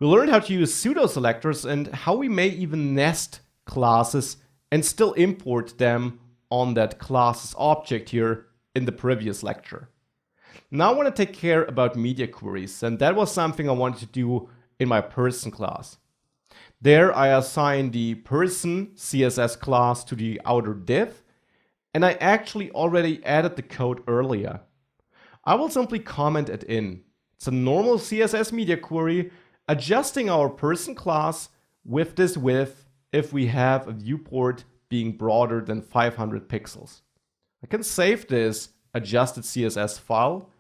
We learned how to use pseudo-selectors and how we may even nest classes and still import them on that class's object here in the previous lecture. Now I want to take care about media queries, and that was something I wanted to do in my person class. There I assign the person CSS class to the outer div, and I actually already added the code earlier. I will simply comment it in. It's a normal CSS media query adjusting our person class with this width if we have a viewport being broader than 500 pixels. I can save this adjusted CSS file,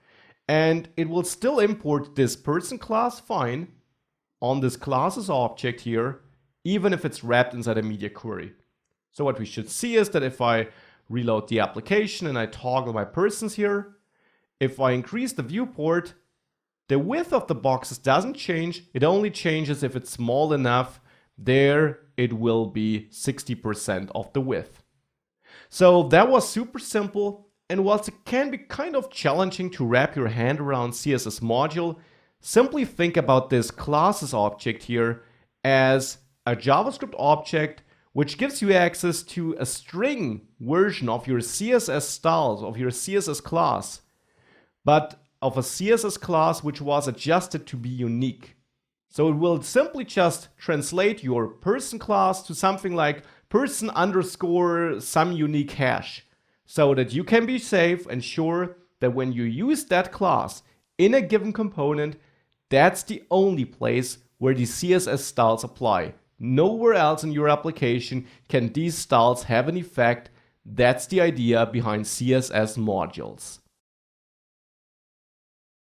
and it will still import this person class fine on this class's object here, even if it's wrapped inside a media query. So what we should see is that if I reload the application and I toggle my persons here, if I increase the viewport, the width of the boxes doesn't change. It only changes if it's small enough. There it will be 60% of the width. So that was super simple, and whilst it can be kind of challenging to wrap your hand around CSS module, simply think about this classes object here as a JavaScript object which gives you access to a string version of your CSS styles, of your CSS class, but of a CSS class which was adjusted to be unique. So it will simply just translate your person class to something like person underscore some unique hash, so that you can be safe and sure that when you use that class in a given component, that's the only place where the CSS styles apply. Nowhere else in your application can these styles have an effect. That's the idea behind CSS modules.